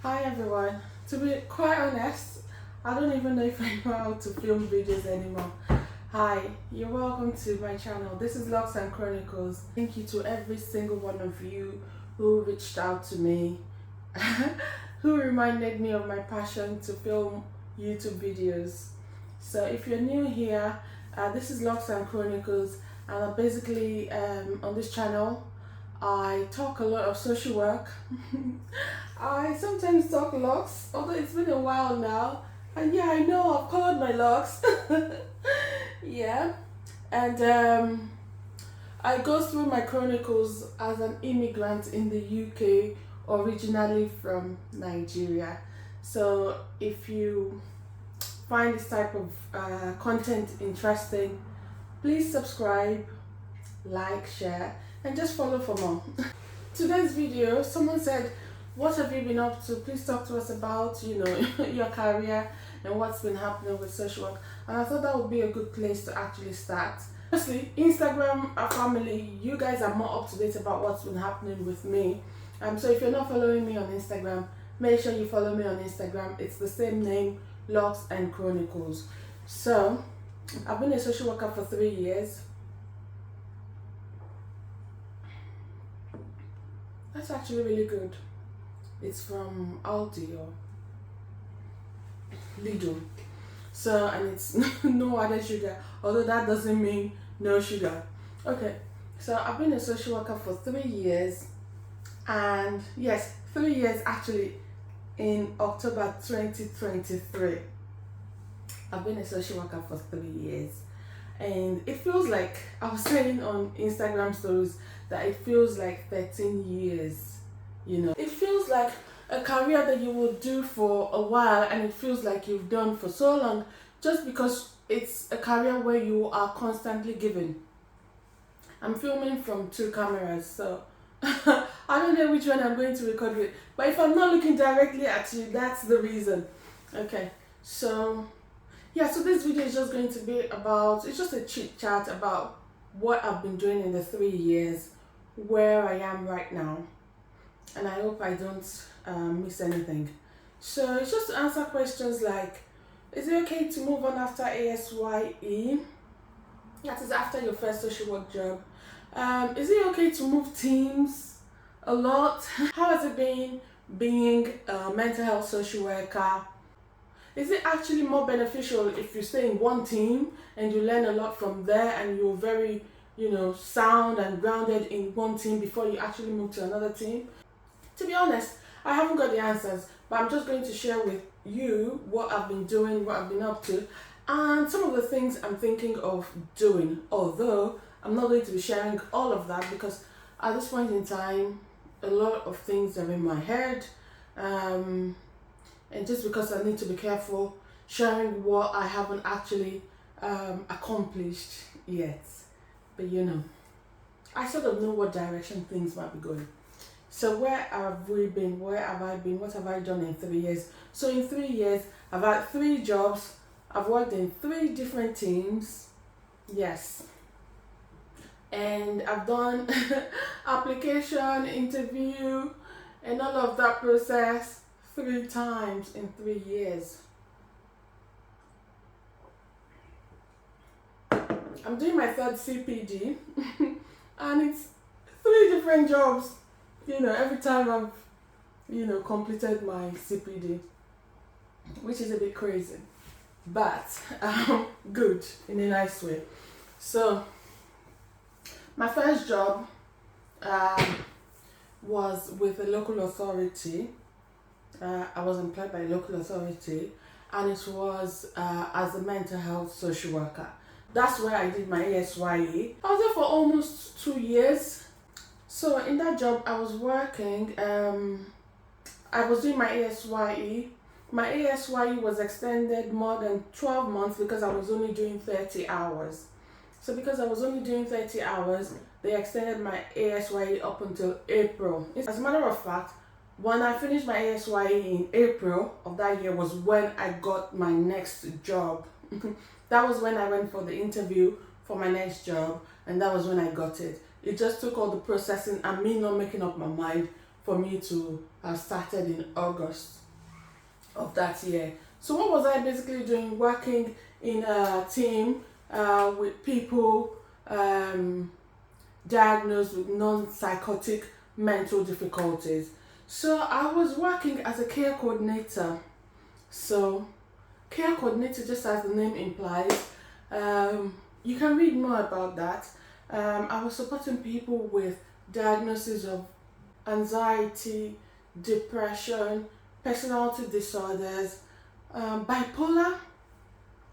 Hi everyone. To be quite honest, I don't even know if I know how to film videos anymore. Hi, you're welcome to my channel. This is Locks and Chronicles. Thank you to every single one of you who reached out to me, who reminded me of my passion to film YouTube videos. So if you're new here, this is Locks and Chronicles, and basically on this channel I talk a lot of social work. I sometimes talk locks, although it's been a while now. And yeah, I know I've colored my locks. Yeah. And I go through my chronicles as an immigrant in the UK, originally from Nigeria. So if you find this type of content interesting, please subscribe, like, share, and just follow for more. Today's video, someone said, what have you been up to? Please talk to us about, your career and what's been happening with social work. And I thought that would be a good place to actually start. Firstly, Instagram family, you guys are more up to date about what's been happening with me. So if you're not following me on Instagram, make sure you follow me on Instagram. It's the same name, Locks and Chronicles. So I've been a social worker for 3 years. That's actually really good. It's from Aldi or Lidl. So, and it's no added sugar, although that doesn't mean no sugar. Okay, so I've been a social worker for 3 years, and yes, 3 years actually in October 2023. I've been a social worker for 3 years, and it feels like, I was saying on Instagram stories, that it feels like 13 years. It feels like a career that you will do for a while, and it feels like you've done for so long, just because it's a career where you are constantly giving. I'm filming from 2 cameras, so I don't know which one I'm going to record with, but if I'm not looking directly at you, that's the reason. Okay, so yeah, so this video is just going to be about, it's just a chit chat about what I've been doing in the 3 years, where I am right now, and I hope I don't miss anything. So it's just to answer questions like, is it okay to move on after ASYE? That is after your first social work job. Is it okay to move teams a lot? How has it been being a mental health social worker? Is it actually more beneficial if you stay in one team and you learn a lot from there, and you're very, sound and grounded in one team before you actually move to another team? To be honest, I haven't got the answers, but I'm just going to share with you what I've been doing, what I've been up to, and some of the things I'm thinking of doing. Although I'm not going to be sharing all of that, because at this point in time, a lot of things are in my head. And just because I need to be careful sharing what I haven't actually accomplished yet. But I sort of know what direction things might be going. So where have we been? Where have I been? What have I done in 3 years? So in 3 years, I've had 3 jobs. I've worked in 3 different teams. Yes. And I've done application, interview, and all of that process 3 times in 3 years. I'm doing my 3rd CPD, and it's 3 different jobs. Every time I've, completed my CPD, which is a bit crazy, but good in a nice way. So my first job was with a local authority. I was employed by a local authority, and it was as a mental health social worker. That's where I did my ASYE. I was there for almost 2 years. So in that job, I was working, I was doing my ASYE. My ASYE was extended more than 12 months because I was only doing 30 hours. So because I was only doing 30 hours, they extended my ASYE up until April. As a matter of fact, when I finished my ASYE in April of that year was when I got my next job. That was when I went for the interview for my next job, and that was when I got it. It just took all the processing and me not making up my mind for me to have started in August of that year. So what was I basically doing? Working in a team with people diagnosed with non-psychotic mental difficulties. So I was working as a care coordinator. So care coordinator, just as the name implies, you can read more about that. I was supporting people with diagnosis of anxiety, depression, personality disorders, bipolar,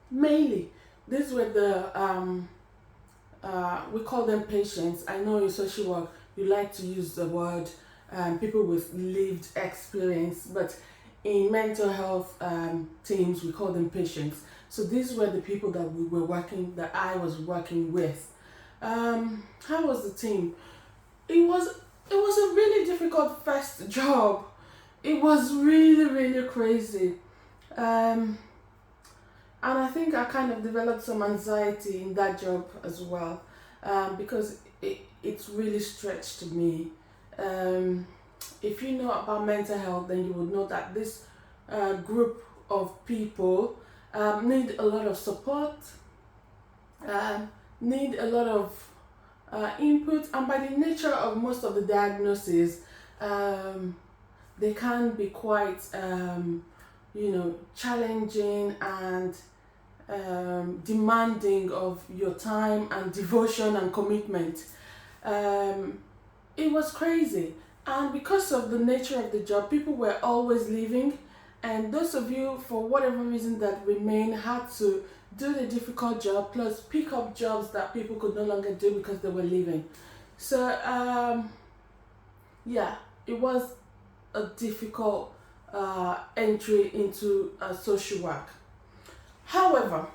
mainly. These were the we call them patients. I know in social work you like to use the word people with lived experience, but in mental health teams we call them patients. So these were the people that I was working with. How was the team? It was a really difficult first job. It was really crazy. Um, and I think I kind of developed some anxiety in that job as well, because it's really stretched me. Um, if you know about mental health, then you would know that this group of people need a lot of support, um, need a lot of input, and by the nature of most of the diagnoses, um, they can be quite, challenging and demanding of your time and devotion and commitment. Um, it was crazy, and because of the nature of the job, people were always leaving, and those of you, for whatever reason, that remain had to do the difficult job plus pick up jobs that people could no longer do because they were leaving. So yeah, it was a difficult entry into social work. However,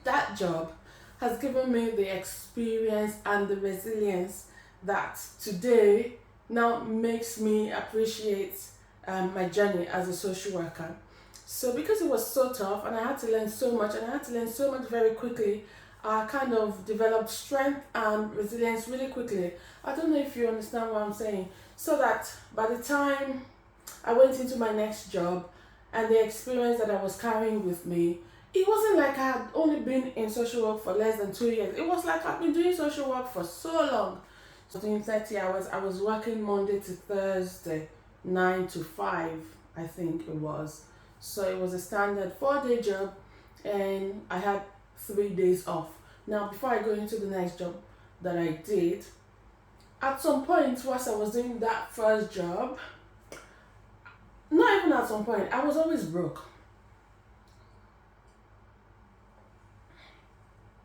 that job has given me the experience and the resilience that today now makes me appreciate my journey as a social worker. So because it was so tough and I had to learn so much and I had to learn so much very quickly, I kind of developed strength and resilience really quickly. I don't know if you understand what I'm saying. So that by the time I went into my next job and the experience that I was carrying with me, it wasn't like I had only been in social work for less than 2 years. It was like I've been doing social work for so long. So doing 30 hours, I was working Monday to Thursday, 9 to 5, I think it was. So it was a standard 4-day job and I had 3 days off. Now, before I go into the next job that I did, at some point, whilst I was doing that first job, not even at some point, I was always broke.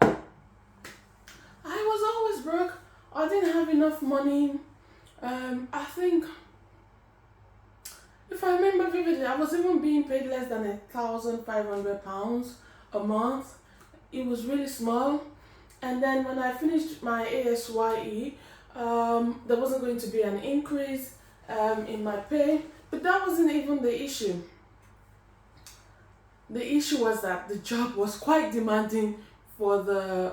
I was always broke. I didn't have enough money. I think, if I remember vividly, I was even being paid less than £1,500 a month. It was really small. And then when I finished my ASYE, there wasn't going to be an increase in my pay, but that wasn't even the issue. The issue was that the job was quite demanding for the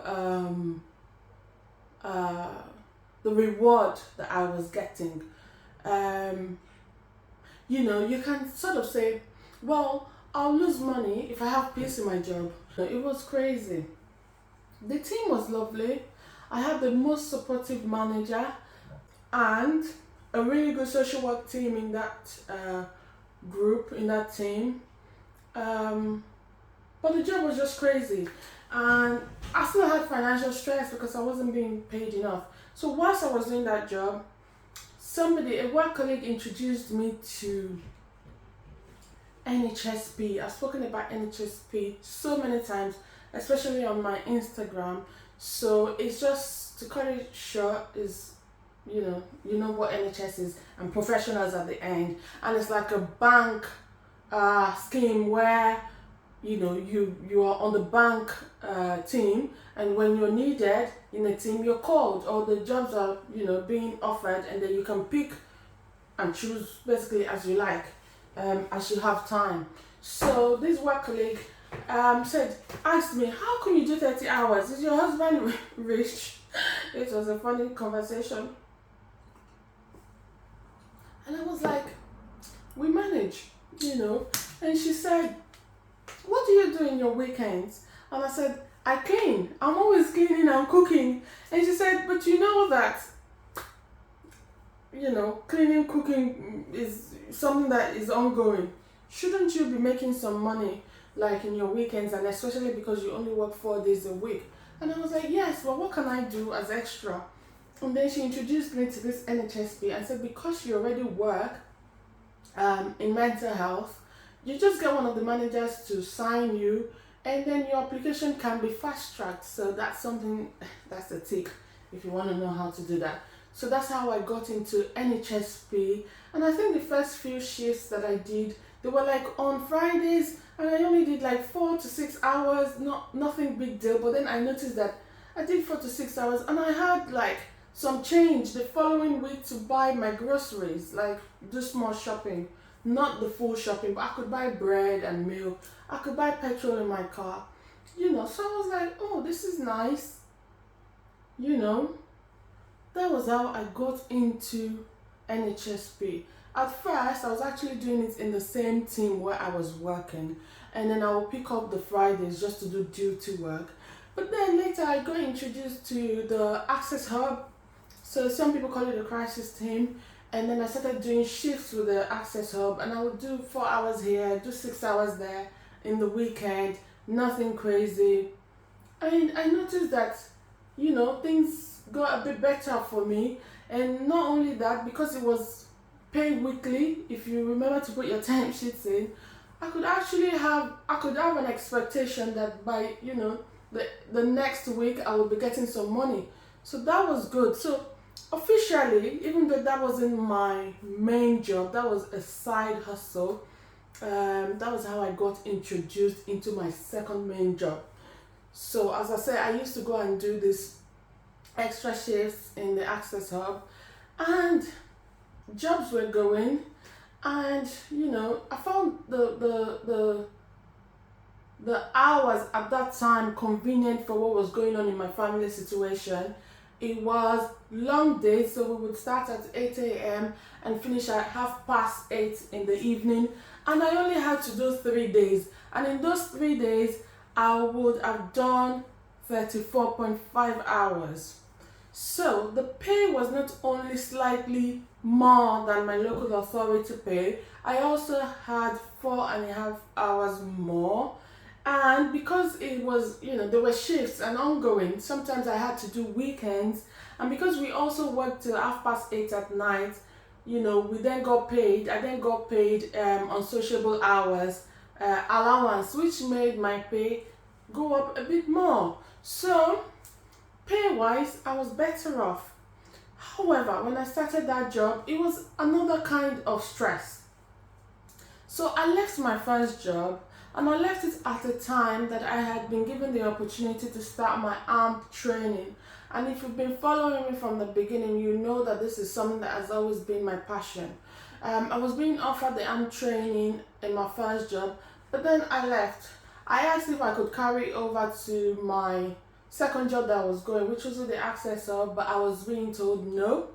reward that I was getting. You can sort of say, well, I'll lose money if I have peace in my job. It was crazy. The team was lovely. I had the most supportive manager and a really good social work team in that group, in that team. But the job was just crazy. And I still had financial stress because I wasn't being paid enough. So whilst I was doing that job, a work colleague introduced me to NHSP. I've spoken about NHSP so many times, especially on my Instagram. So it's just, to cut it short, is you know what NHS is, and professionals at the end. And it's like a bank scheme where you are on the bank team, and when you're needed in a team, you're called, or the jobs are being offered, and then you can pick and choose basically as you like, as you have time. So this work colleague asked me, how can you do 30 hours? Is your husband rich? It was a funny conversation. And I was like, we manage, you know. And she said, what do you do in your weekends? And I said, I clean. I'm always cleaning and cooking. And she said, but you know that, cleaning, cooking is something that is ongoing. Shouldn't you be making some money like in your weekends, and especially because you only work 4 days a week? And I was like, yes, well, what can I do as extra? And then she introduced me to this NHSP and said, because you already work in mental health, you just get one of the managers to sign you, and then your application can be fast tracked. So that's something, that's a tick if you want to know how to do that. So that's how I got into NHSP. And I think the first few shifts that I did, they were like on Fridays, and I only did like 4 to 6 hours, nothing big deal. But then I noticed that I did 4 to 6 hours, and I had like some change the following week to buy my groceries, like do small shopping, not the full shopping, but I could buy bread and milk. I could buy petrol in my car, So I was like, oh, this is nice, you know. That was how I got into NHSP. At first, I was actually doing it in the same team where I was working, and then I would pick up the Fridays just to do duty work. But then later, I got introduced to the Access Hub. So some people call it a crisis team. And then I started doing shifts with the Access Hub, and I would do 4 hours here, do 6 hours there in the weekend, nothing crazy. And I noticed that, things got a bit better for me. And not only that, because it was paid weekly, if you remember to put your timesheets in, I could have an expectation that by, the next week I will be getting some money. So that was good. So officially, even though that wasn't my main job, that was a side hustle. That was how I got introduced into my second main job. So as I said, I used to go and do this extra shifts in the Access Hub, and jobs were going, and I found the hours at that time convenient for what was going on in my family situation. It was long days, so we would start at 8 a.m. and finish at 8:30 in the evening. And I only had to do 3 days. And in those 3 days, I would have done 34.5 hours. So the pay was not only slightly more than my local authority pay, I also had 4.5 hours more. And because it was, there were shifts and ongoing, sometimes I had to do weekends. And because we also worked till 8:30 at night, we then got paid. I then got paid unsociable hours allowance, which made my pay go up a bit more. So, pay wise, I was better off. However, when I started that job, it was another kind of stress. So, I left my first job, and I left it at a time that I had been given the opportunity to start my AMP training. And if you've been following me from the beginning, you know that this is something that has always been my passion. I was being offered the AMP training in my first job, but then I left. I asked if I could carry over to my second job that I was going, which was with the Access Hub, but I was being told no,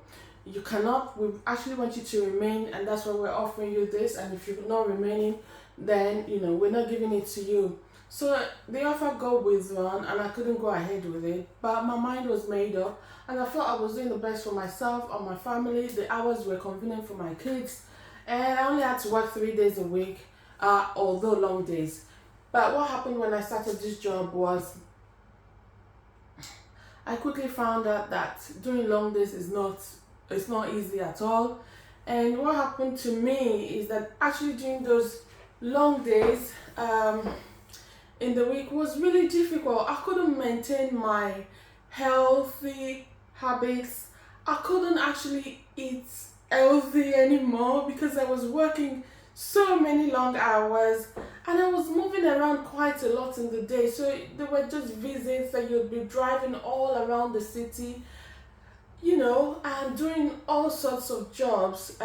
you cannot. We actually want you to remain, and that's why we're offering you this. And if you're not remaining, then we're not giving it to you. So the offer got withdrawn, and I couldn't go ahead with it. But my mind was made up, and I thought I was doing the best for myself and my family. The hours were convenient for my kids, and I only had to work 3 days a week, although long days. But what happened when I started this job was I quickly found out that doing long days is not easy at all. And what happened to me is that actually doing those long days in the week was really difficult. I couldn't maintain my healthy habits. I couldn't actually eat healthy anymore because I was working so many long hours, and I was moving around quite a lot in the day. So there were just visits that you'd be driving all around the city, and doing all sorts of jobs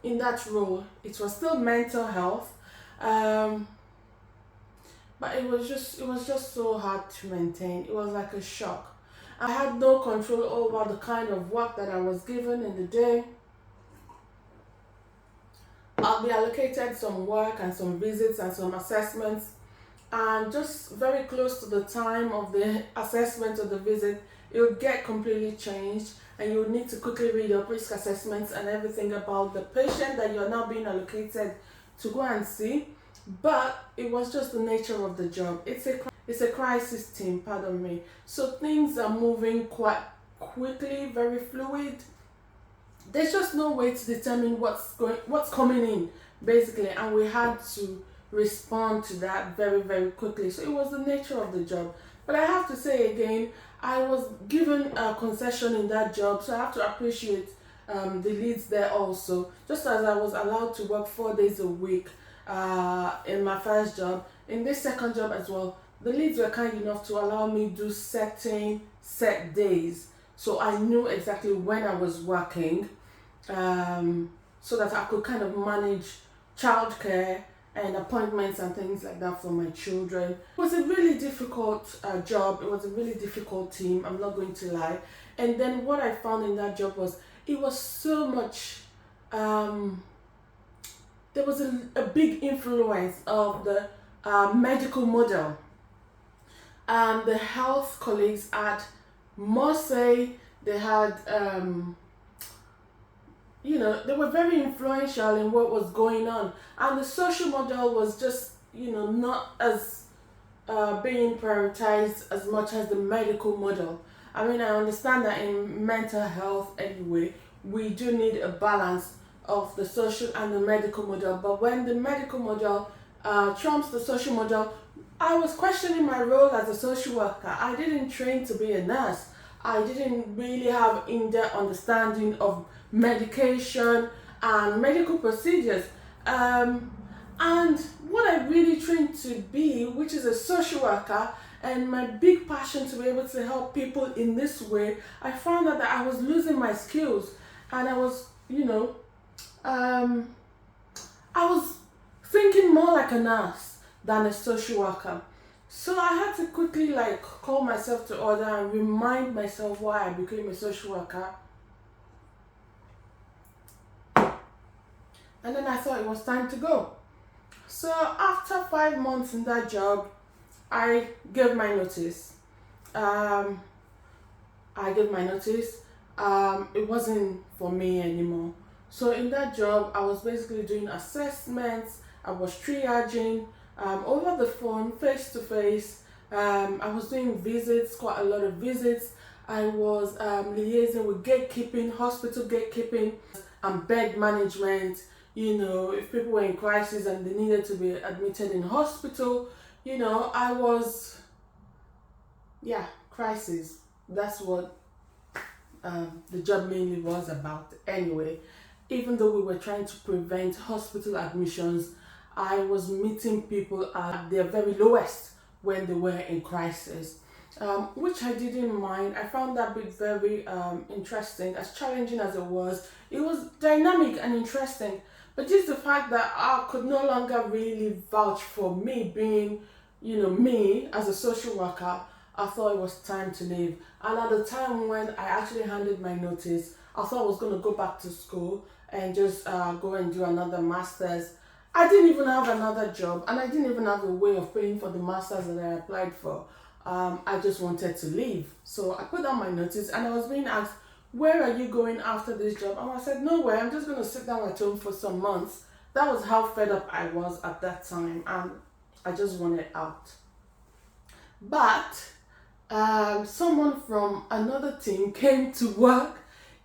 in that role. It was still mental health, but it was just so hard to maintain. It was like a shock. I had no control over the kind of work that I was given in the day. I'll be allocated some work and some visits and some assessments, and just very close to the time of the assessment or the visit, it will get completely changed, and you will need to quickly read your risk assessments and everything about the patient that you're now being allocated to go and see. But it was just the nature of the job. It's a crisis team, pardon me. So things are moving quite quickly, very fluid. There's just no way to determine what's coming in, basically, and we had to respond to that very, very quickly. So it was the nature of the job. But I have to say again, I was given a concession in that job, so I have to appreciate the leads there also. Just as I was allowed to work 4 days a week in my first job, in this second job as well, the leads were kind enough to allow me to do set days. So I knew exactly when I was working, so that I could kind of manage childcare and appointments and things like that for my children. It was a really difficult job. It was a really difficult team, I'm not going to lie. And then what I found in that job was it was so much, there was a big influence of the medical model. The health colleagues had more say. They had, they were very influential in what was going on. And the social model was just, not as being prioritized as much as the medical model. I mean, I understand that in mental health anyway, we do need a balance of the social and the medical model. But when the medical model trumps the social model, I was questioning my role as a social worker. I didn't train to be a nurse. I didn't really have in-depth understanding of medication and medical procedures. And what I really trained to be, which is a social worker, and my big passion to be able to help people in this way, I found out that I was losing my skills, and I was, I was thinking more like a nurse than a social worker. So I had to quickly call myself to order and remind myself why I became a social worker. And then I thought it was time to go. So after 5 months in that job, I gave my notice. It wasn't for me anymore. So in that job, I was basically doing assessments. I was triaging over the phone, face to face. I was doing visits, quite a lot of visits. I was liaising with gatekeeping, hospital gatekeeping, and bed management. If people were in crisis and they needed to be admitted in hospital, I was, crisis. That's what the job mainly was about anyway. Even though we were trying to prevent hospital admissions, I was meeting people at their very lowest when they were in crisis, which I didn't mind. I found that bit very interesting, as challenging as it was. It was dynamic and interesting, but just the fact that I could no longer really vouch for me being, me as a social worker, I thought it was time to leave. And at the time when I actually handed my notice, I thought I was going to go back to school and just go and do another master's. I didn't even have another job, and I didn't even have a way of paying for the master's that I applied for. I just wanted to leave. So I put down my notice, and I was being asked, where are you going after this job? And I said, nowhere, I'm just going to sit down at home for some months. That was how fed up I was at that time, and I just wanted out. But someone from another team came to work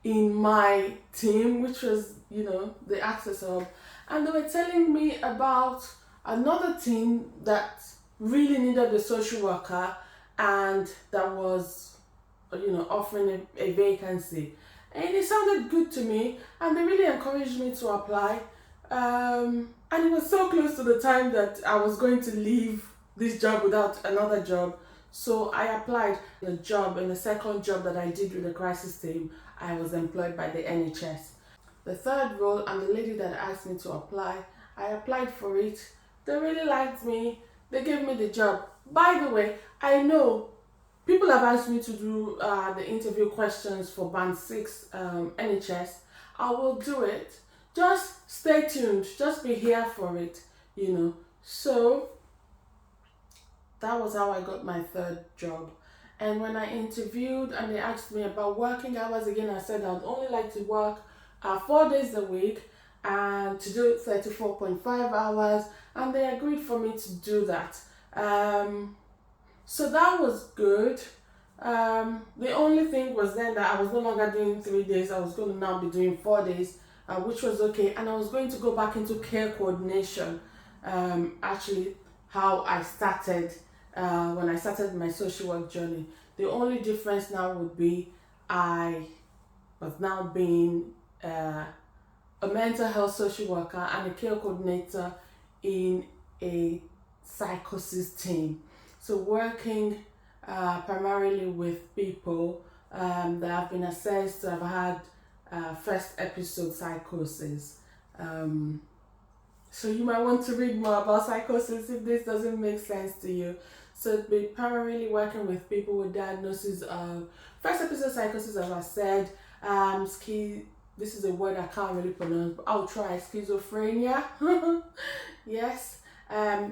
in my team, which was, the Access Hub, and they were telling me about another team that really needed a social worker and that was, offering a vacancy. And it sounded good to me, and they really encouraged me to apply. And it was so close to the time that I was going to leave this job without another job. So I applied the job, and the second job that I did with the crisis team, I was employed by the NHS. The third role, and the lady that asked me to apply, I applied for it. They really liked me. They gave me the job. By the way, I know people have asked me to do the interview questions for Band 6 NHS. I will do it. Just stay tuned, just be here for it, So that was how I got my third job. And when I interviewed and they asked me about working hours again, I said I'd only like to work 4 days a week and to do 34.5 hours, and they agreed for me to do that. So that was good. The only thing was then that I was no longer doing 3 days, I was going to now be doing 4 days, which was okay. And I was going to go back into care coordination, actually, how I started when I started my social work journey. The only difference now would be I was now being a mental health social worker and a care coordinator in a psychosis team. So working primarily with people that have been assessed to have had first episode psychosis. So you might want to read more about psychosis if this doesn't make sense to you. So it'd be primarily working with people with diagnosis of first episode psychosis, as I said. This is a word I can't really pronounce, but I'll try. Schizophrenia. Yes.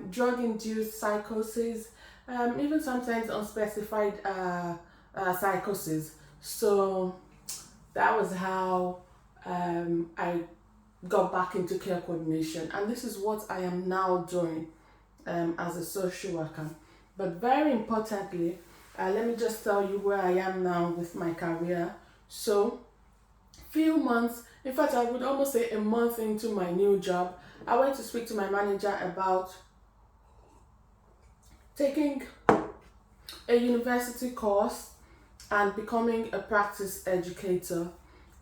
Drug-induced psychosis. Even sometimes unspecified psychosis. So that was how I got back into care coordination, and this is what I am now doing as a social worker. But very importantly, let me just tell you where I am now with my career. So few months, in fact I would almost say a month into my new job, I went to speak to my manager about taking a university course and becoming a practice educator,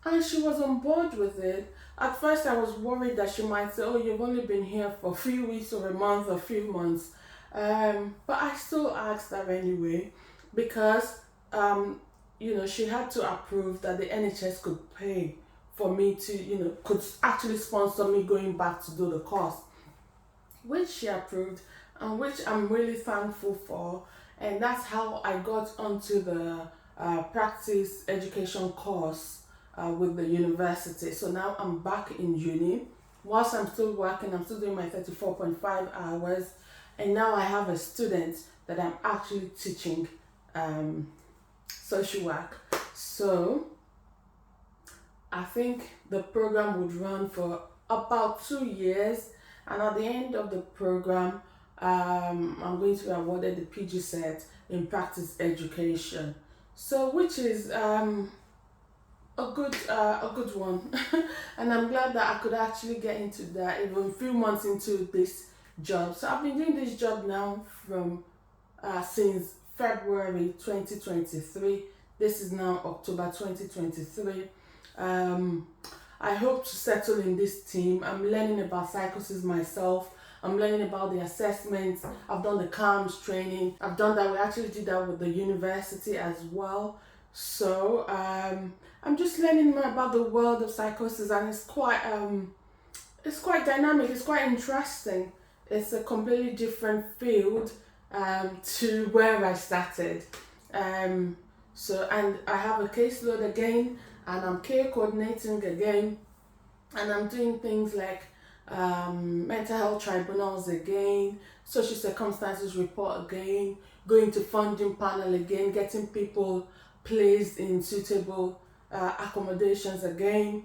and she was on board with it. At first I was worried that she might say, oh, you've only been here for a few weeks or a month or a few months, but I still asked her anyway, because she had to approve that the NHS could pay for me to, could actually sponsor me going back to do the course, which she approved and which I'm really thankful for. And that's how I got onto the practice education course with the university. So now I'm back in uni. Whilst I'm still working, I'm still doing my 34.5 hours. And now I have a student that I'm actually teaching social work. So I think the program would run for about 2 years. And at the end of the program, I'm going to be awarded the PG cert in practice education. So which is a good one. And I'm glad that I could actually get into that even a few months into this job. So I've been doing this job now from since February 2023. This is now October 2023. I hope to settle in this team. I'm learning about psychosis myself. I'm learning about the assessments. I've done the CAMS training. I've done that. We actually did that with the university as well. So I'm just learning more about the world of psychosis, and it's quite dynamic. It's quite interesting. It's a completely different field to where I started. And I have a caseload again, and I'm care coordinating again, and I'm doing things like mental health tribunals again, social circumstances report again, going to funding panel again, getting people placed in suitable accommodations again,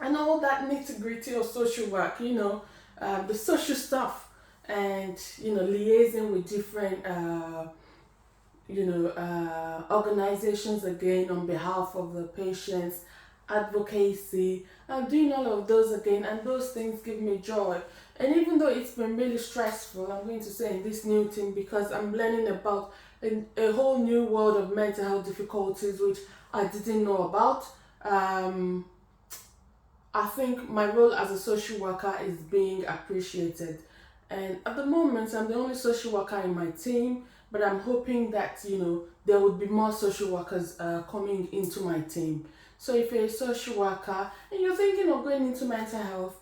and all that nitty-gritty of social work, the social stuff, and liaising with different organizations again on behalf of the patients, advocacy. I'm doing all of those again, and those things give me joy. And even though it's been really stressful, I'm going to say, in this new team, because I'm learning about a whole new world of mental health difficulties which I didn't know about. I think my role as a social worker is being appreciated, and at the moment I'm the only social worker in my team, but I'm hoping that there would be more social workers coming into my team. So if you're a social worker and you're thinking of going into mental health,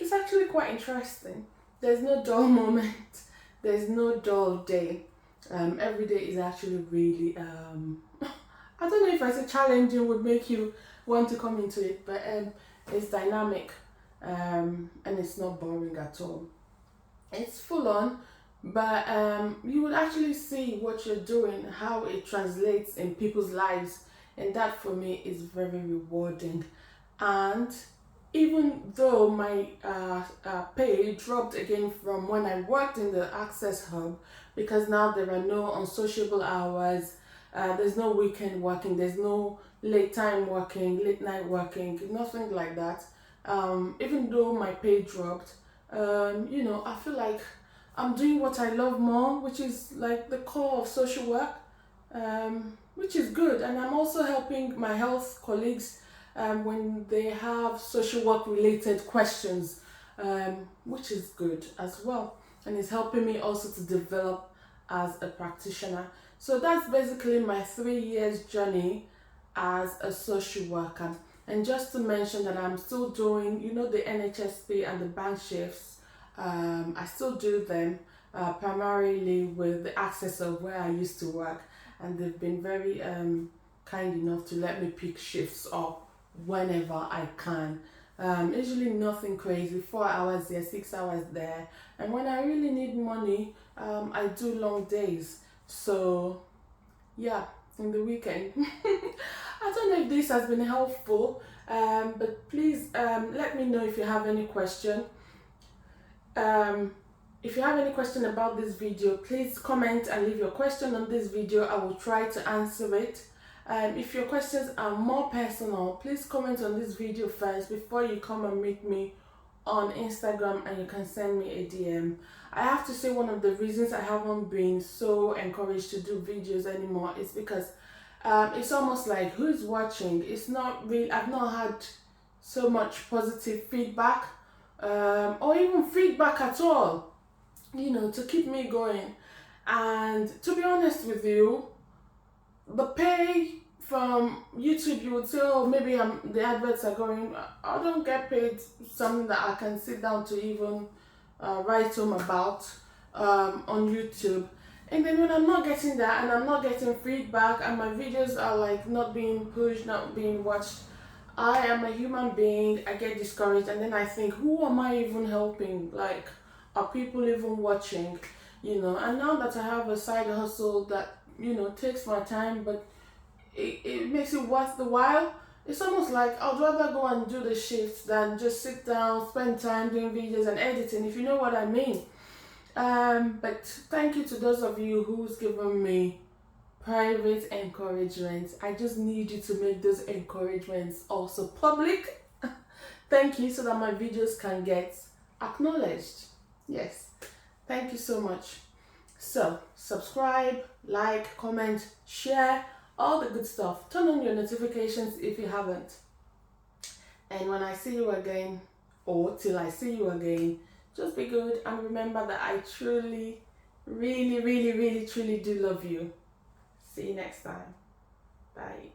it's actually quite interesting. There's no dull moment. There's no dull day. Every day is actually really, I don't know if I say challenging would make you want to come into it, but it's dynamic. and it's not boring at all. It's full on, but you will actually see what you're doing, how it translates in people's lives, and that for me is very rewarding. And even though my pay dropped again from when I worked in the Access Hub, because now there are no unsociable hours, there's no weekend working, there's no late time working, late night working, nothing like that. Even though my pay dropped, I feel like I'm doing what I love more, which is like the core of social work, which is good. And I'm also helping my health colleagues when they have social work related questions, which is good as well. And it's helping me also to develop as a practitioner. So that's basically my 3 years journey as a social worker. And just to mention that I'm still doing, the NHSP and the bank shifts. I still do them primarily with the Access of where I used to work, and they've been very kind enough to let me pick shifts up whenever I can. Usually nothing crazy, 4 hours here, 6 hours there, and when I really need money, I do long days. So yeah, in the weekend. I don't know if this has been helpful, but please let me know if you have any question. If you have any question about this video, please comment and leave your question on this video. I will try to answer it. If your questions are more personal, please comment on this video first before you come and meet me on Instagram, and you can send me a DM. I have to say, one of the reasons I haven't been so encouraged to do videos anymore is because it's almost like, who's watching? It's not really, I've not had so much positive feedback, or even feedback at all, to keep me going. And to be honest with you, the pay from YouTube, you would say, oh, maybe the adverts are going, I don't get paid something that I can sit down to even write home about on YouTube. And then when I'm not getting that, and I'm not getting feedback, and my videos are like not being pushed, not being watched, I am a human being, I get discouraged, and then I think, who am I even helping? Like, are people even watching? And now that I have a side hustle that, takes my time, but it makes it worth the while, it's almost like I'd rather go and do the shifts than just sit down, spend time doing videos and editing, if you know what I mean. But thank you to those of you who's given me private encouragement. I just need you to make those encouragements also public. Thank you, so that my videos can get acknowledged. Yes, thank you so much. So subscribe, like, comment, share, all the good stuff. Turn on your notifications if you haven't. And when I see you again, or till I see you again, just be good and remember that I truly, really, really, really, truly do love you. See you next time. Bye.